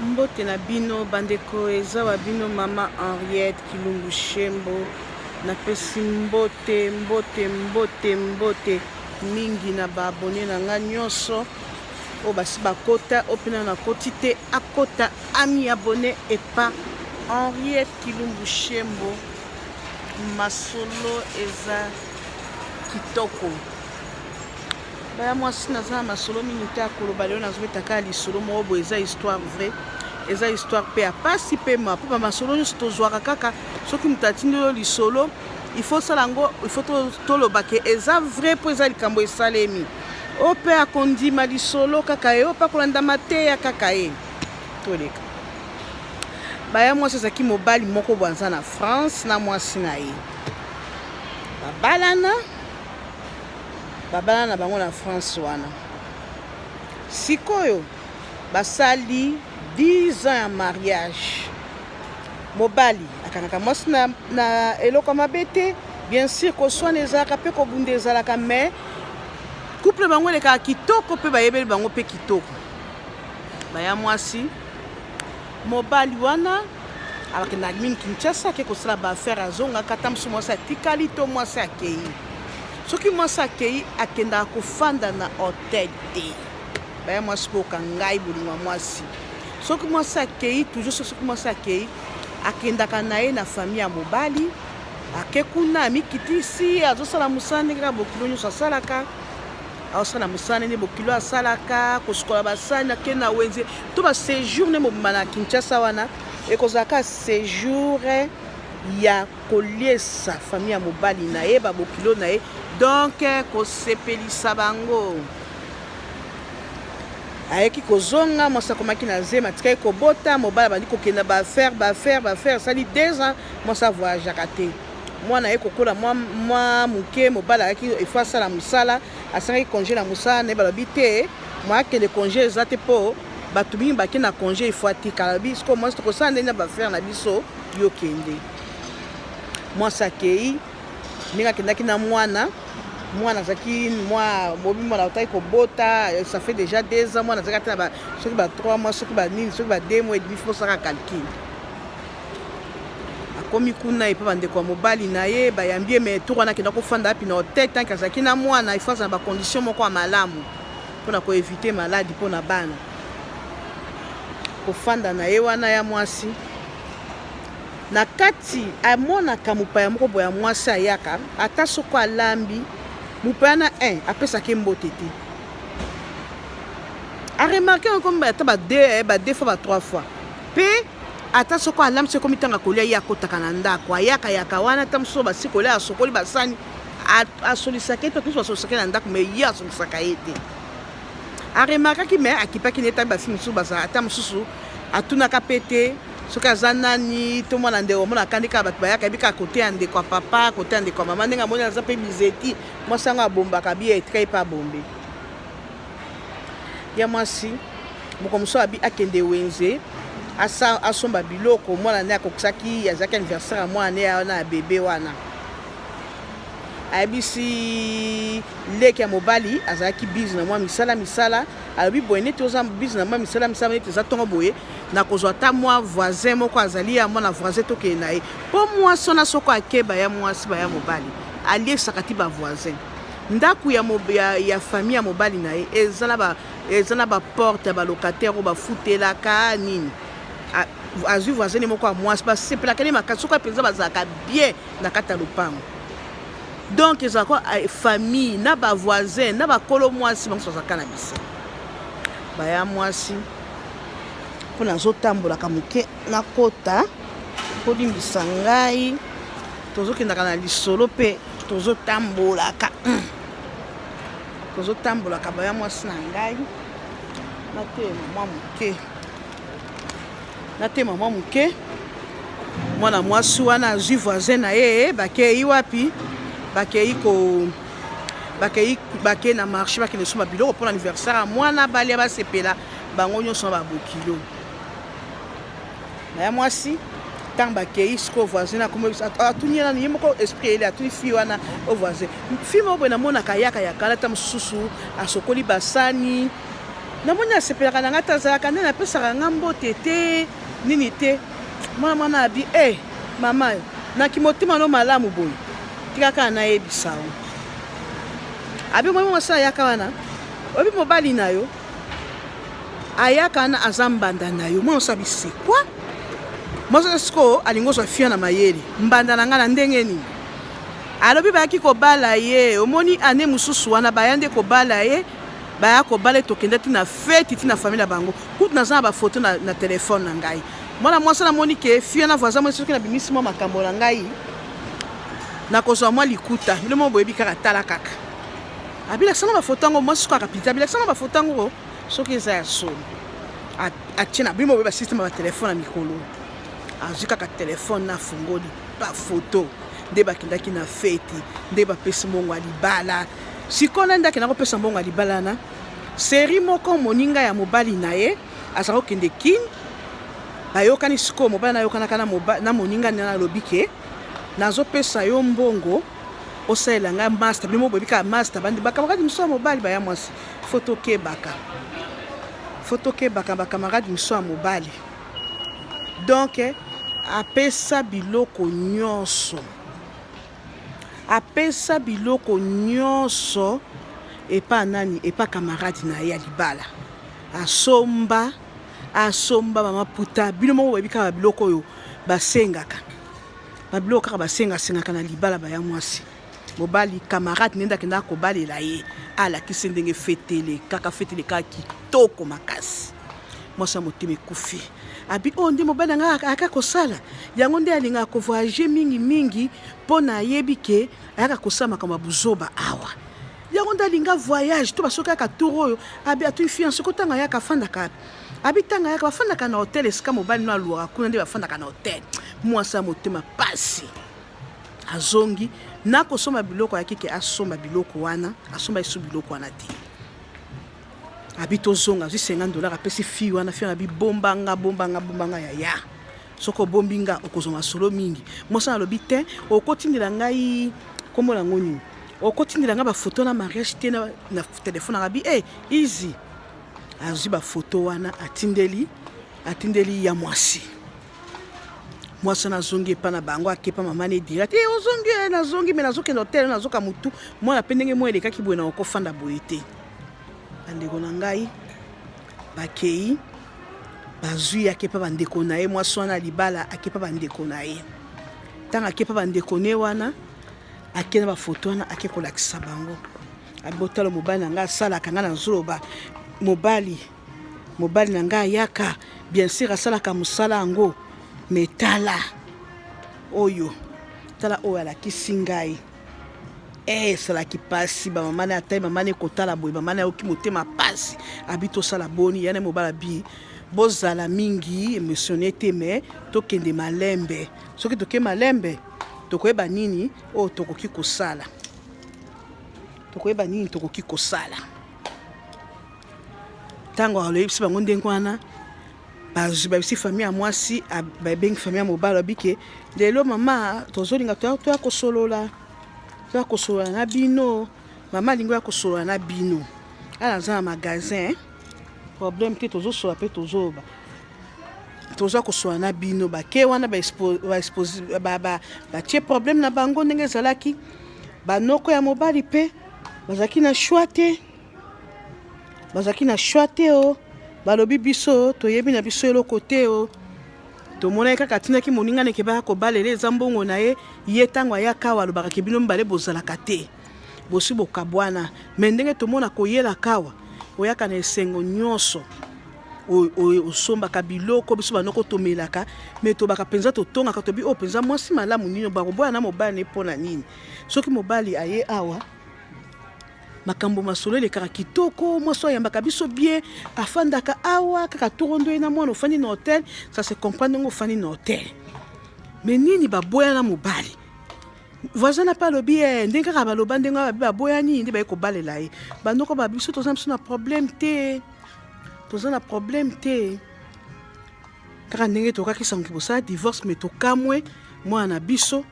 Mbote na bino bandeko eza wa bino mama Henriette Kilumbu Shembo napesi mbote mingi na baabone na nga nyonso o basi bakota opena na koti te akota ami abone epa Henriette Kilumbu Shembo masolo eza kitoko baya mwasi naza na masolo mingi te akoloba lelo nazobetaka lisolo moko boye eza histoire vrai eza histoire pe ya pasi pe ma po masolo nyonso tozwaka kaka soki moto atindi oyo lisolo il faut sala yango il faut toloba ke eza vrai po eza likambo esalemi oyo mpe akondima lisolo kaka ye oyo mpe akolanda mateya kaka ye toleka baya mwasi ezalaki mobali moko boye aza na France na mwasi na ye babalana na bango na France wana sikoyo basali 10 ans ya mariage mobali akanaka mwasi na eloko mabe te bien sûr koswana ezalaka mpe kobunda ezalaka mais couple bango elekaka kitoko mpe bayebeli bango mpe kitoko baya mwasi mobali wana abakendaka mingi Kinshasa ake kosala baaffaire azongaka ata mosu mwasi atikali to mwasi akei soki mwasi akei akendaka kofanda na hotel te baya mwasi koyoka ngai bolingo mwasi soki mwasi akei toujours soki mwasi akei akendaka na ye na famille ya mobali ake kuna amikitisi azosala mosala ndenge kaka bokilo nyonso asalaka aosala mosala ndenge bokilo asalaka kosukola basani ake na wenze to baséjour nde mobima na Kinshasa wana ekozalaka séjour ya koliesa famille ya mobali na ye babokilo na ye donc kosepelisa bango ayeki kozonga mwasi akomaki na zema atikaki kobota mobali abandi kokenda baaffaire asali 2 ans mwasi avoyageaka te mwana ye kokola mwa moke mobali ayaki efo asala mosala asangaki congé na mosala na ye balobi te mwa akende congé eza te mpo bato mingi bake na congé efo atikala biso mwasi tokosala ndenge na baaffaire na biso yokende mwasi akei ndenge akendaki na mwana azalaki mobi mwana otaki kobota ça fait déjà 2 ans mwana azalaki te soki ba 3 mois soki ba nini soki ba 2 mois et demi fo osaka calcul akomi kuna epa bandeko ya mobali na ye bayambi ye mais tour wana akenda kofanda api na hotel tanke azalaki na mwana ifasa na bacondition moko ya malamu mpona koevite maladi mpona bana kofanda na ye wana ya mwasi na kati amonaka mopaya moko boya mwasi ayaka ata soko alambi mopaya na 1 apesaki mbote te aremarke okomi ata ba 2 fois ba 3 fois mpe ata soko alambi sokomi ntango akolia ye akotaka na ndako ayaka wana ata mosusu basi kolia asokoli basani asolisaka ye to tuso basolisaka na ndako mais ye asolisaka ye te aremarkaki mais akipaki netabi bafilme mosusu bazala ata mosusu atunaka mpe te soki aza nani to mwana ndeko mona akandi kaka bato bayaka yebi kaka kote ya ndeko ya papa kote ya ndeko ya mama ndenge amoni aza mpe bizeti mwasi yango abombaka biye etikali mpe abombe ya mwasi moko mosusu abi akende wenze asomba biloko mwana nde akokisaki azalaki anniversaire ya mwana nde wana ya bebe wana ayebisi leki ya mobali azalaki bize na mwa misala alobi boye neti oza bize na mwa misala neti eza ntongo boye nakozwa ata mwa voisin moko azali ya mwana voisin tokende na ye mpo mwasi wana soko akeba ya mwasi baya mobali aliesaka ti bavoisin ndako ya famille ya mobali na ye eza na baporte ya balocataire oyo bafutelaka nini azwi voisin moko ya mwasi basepelaka ne makasi soko mpenza bazalaka bien na kati ya lopango donc ezalaka famille na bavoisin na bakolo mwasi bango bazalaka na bisa baya mwasi mpo nazotambolaka moke nakota kolimbisa ngai tozokendaka na lisolo mpe tozotambolaka baya mwasi na ngai natema mwa moke mwana mwasi wana azwi voisin na ye bakei wapi bakei na marché bakende somba biloko mpona anniversaire ya mwana balia basepela bango nyonso na babokilo baya mwasi ntango bakei sikoyo voisin atuni ye moko esprit ele atuni fille wana o voisin fille moko boye namonaka yaka yakala ata mosusu asokoli basani namoni asepelaka na ngai te azalaka nde napesaka nga mbote te nini te mwana abi mama naki motema no malamu boye tikaka nayebisa o abi moi mwasi ayaka wana obi mobali na yo ayaka wana aza mbanda na yo mwana osabi sekwa mwasi siko alingi ozwa fia na mayele mbanda na ngai na ndenge nini alobi bayaki kobala ye omoni ane mosusu wana baya nde kobala ye baya kobala tokende ti na feti ti na famille na bango kutu naza na bafoto na telefone na ngai mwana mwasi namoni ke fia na voisin mwasi soki na bimisi mwa makambo na ngai nakozwa mwa likuta bino mo boyebi kaka tala kaka abilakisanga bafoto yango mwasi soki akapita abilakisanga bafoto yango soki eza ya solo atie na bino mo boyebi basysteme ya batelefone na mikolo azwi kaka telefone na fungoli bafoto nde bakendaki na feti nde bapesi mbongo ya libala sikoyo nde akenda kopesa mbongo ya libala na seri moko moninga ya mobali na ye azala kokende kini bayokani sikoyo mobali nayokanaka na moninga nde nalobi ke nazopesa yo mbongo osalela ngai master bino boyebi kaka master bandi bakamaradi miso ya mobali baya mwasi fotokebaka bakamaradi miso ya mobali donc apesa biloko nyonso epa nani epa kamaradi na ye ya libala asomba bamaputa bino moko boyebi kaka babiloko oyo basengaka babiloko kaka basengaka na libala baya mwasi mobali kamaradi nende akendaka kobalela ye alakisi ndenge fetele kaka kitoko makasi mwasi ya motema ekufi abi nde mobali nanga ayaka kosala yango nde alingaka kovoyage mingi mpo na ayebi ke ayaka kosala makambo ya buzoba awa yango nde alinga voyage to basoki ayaka tour oyo abi atu fiance ko ntango ayaka afandaka abi ntango ayaka bafandaka na hotel esika mobali no alwaka kuna nde bafandaka na hotel mwasi ya motema pasi azongi nakosomba biloko ayaki ke asomba biloko wana asomba esu biloko wana te abi tozonga azwi $50 apesi fi wana fi wana abi bombanga yaya soko bombi nga okozonga solo mingi mwasi alobi te okotindela ngai kombo nango nini okotindela ngai bafoto na mariage te na telefone nanga abi easy azwi bafoto wana atindeli ya mwasi nazongi epa na bango akepa mama ne direct ozongi nazongi me nazokende hotel nazoka mutu mwana mpe ndenge mwa elekaki boye na okofanda boye te bandeko na ngai bakei bazwi akepa bandeko na ye mwasi wana libala akepa bandeko na ye ntango akepa bandeko ne wana akenda bafoto wana ake kolakisa bango abotala mobali na ngai asalaka ngai nazoloba mobali na ngai ayaka bien sûr asalaka mosala yango me tala oyo alakisi ngai esalaki pasi bamama na atai mama ne kotala boye mama na ayoki motema pasi abi tosala boni yana mobala abi bozala mingi émotionné te me tokende malembe soki toke malembe tokoyeba nini oyo tokoki kosala ntango aloyebisi bango ndenge wana babisi famille ya mwasi babengi famille ya mobali abike lelo mama tozolinga toya kosolola na bino mama alingi ya kosolola na bino ala aza na magasin problème te tozosola mpe toza kosolola na bino bake wana batie problème na bango ndenge ezalaki banoko ya mobali mpe bazalaki na shwa te o balobi biso toyebi na biso eloko te o tomona kaka atindaki moninga neke baya kobalela eza mbongo na ye ntango ayaka awa alobaka ke bino mibale bozalaka te bosi bokabwana me ndenge tomona koyela kawa oyaka na esengo nyonso osombaka biloko biso banoko tomelaka me tobaka mpenza totongaka tobi o mpenza mwasi malamu nini bakoboya na mobali ne mpo na nini soki mobali aye awa makambo masolo elekaka kitoko mwasi ayambaka biso bien afandaka awa kaka torondo ye na mwana ofandi na hotel ça se comprendre ngo ofandi na hotel me nini baboya na mobali voisin na pa alobi ndenge kaka baloba ndenge baboyani nde baye kobalela ye bandoko babiso toza na problème te kaka ndenge tokakisa moki bosala divorce me tokamwe mwana na biso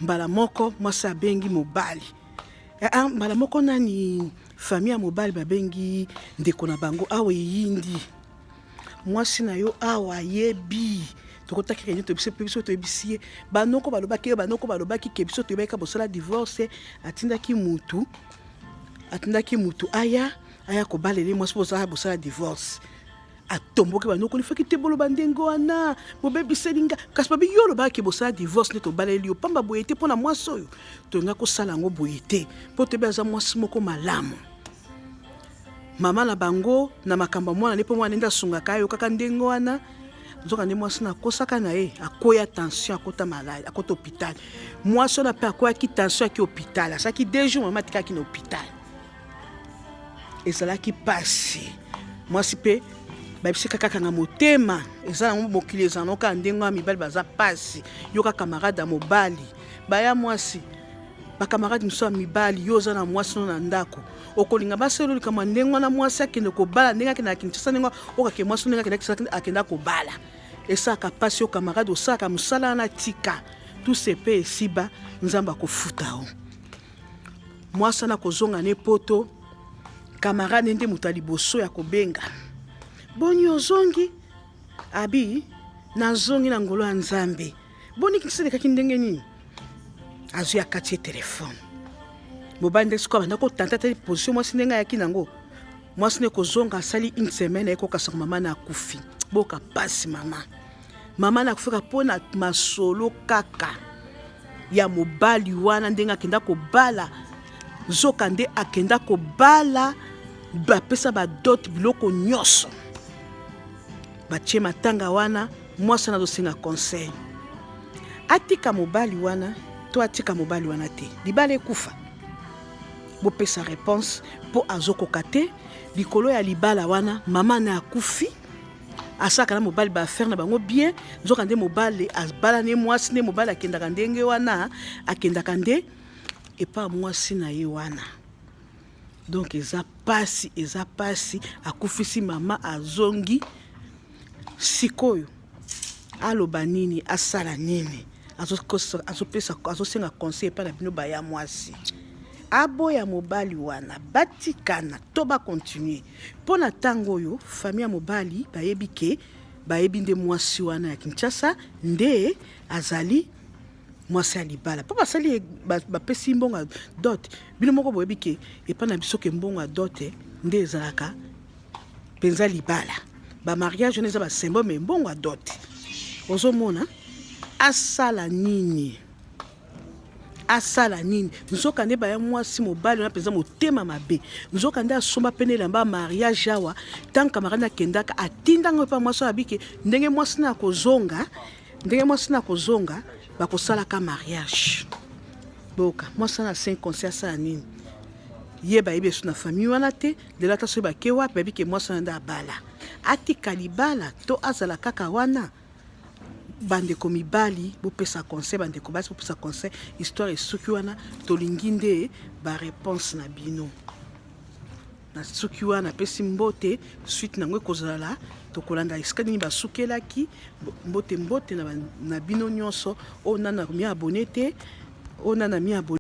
mbala moko mwasi abengi mobali mbala moko nani famille ya mobali babengi ndeko na bango awa eyindi mwasi na yo awa yebi tokotaki réunion to biso to bisie banoko balobaki ke biso to yebaka bosala divorce atindaki mutu aya ko balele mwasi bosala divorce atomboki banoko ni faki te boloba ndenge wana bobebiselinga kasi babi yo lobaki bosala divorce ne to baleli yo pamba boye te mpona mwasi oyo tolinga kosala yango boye te mpo toyebi aza mwasi moko malamu mama na bango na makambo mwana ne mpo mwana nde asungaka yo kaka ndenge wana nzoka nde mwasi na akosaka na ye akoya tension akota malade akota hôpital mwasi oyo mpe akoyaki tension aki hôpital asalaki 2 jours mama atikaki na hôpital ezalaki pasi mwasi mpe babisika kaka na motema ezala mokili ezala noka ndenge ya mibali baza pasi yo kaka camarade ya mobali baya mwasi bakamarade miso ya mibali yo oza na mwasi no na ndako okolinga baselo likamwa ndenge wana mwasi akende kobala ndenge akende akinshasa ndenge okake mwasi ndenge akenda kobala esaka pasi yo camarade osaka mosala na tika tout se pe esiba nzamba kofuta o mwasi na kozonga ne poto camarade nde mutu liboso ya kobenga boni ozongi abi nazongi na ngolo ya nzambe boni kiselekaki ndenge nini azwi ya kati ya telefone mobali nde sikoyo banda kotanta te position mwasi ndenge ayaki nango mwasi ne kozonga asali une semaine ayekokasaka mama na akufi boka pasi mama na akufika mpona masolo kaka ya mobali wana ndenge akenda kobala nzoka nde akenda kobala bapesa badote biloko nyonso batie matanga wana mwasi nazosenga conseil atika mobali wana to atika mobali wana te libala ekufa bopesa réponse mpo azokoka te likolo ya libala wana mama na akufi asaka na mobali baaffaire na bango bien nzoka nde mobali abala ne mwasi nde mobali akendaka ndenge wana akendaka nde epa mwasi na ye wana donc eza pasi akufisi mama azongi sikoyo aloba nini asala nini azosenga conseil epa na bino baya mwasi aboya mobali wana batikana to bakontinue mpo na ntango oyo famille ya mobali bayebi ke bayebi nde mwasi wana ya Kinshasa nde azali mwasi ya libala mpo basali bapesi mbongo ya dote bino moko boyebi ke epa na biso ke mbongo ya dote nde ezalaka mpenza libala bamariage wana eza basembo me mbongo ya dote ozomona asala nini nzoka nde baya mwasi mobali wana mpenza motema mabe nzoka nde asomba pene elamba mariage awa ntango camarade akendaka atindanga epa mwasi oyo abike ndenge mwasi na kozonga bakosalaka mariage boka mwasi na 5 conseil asala nini ye bayebi esu na famille wana te lelo ata soki bake wapi bayebi ke mwasi wana nde abala atika libala to azala kaka wana bandeko mibali bopesa conseil bandeko basi bopesa conseil histoire esuki wana tolingi nde baréponse na bino na suki wana pesi mbote suite nango ekozala tokolanda esika nini basukelaki mbote na bino nyonso oyo nana mi abone te oyo nana mi abone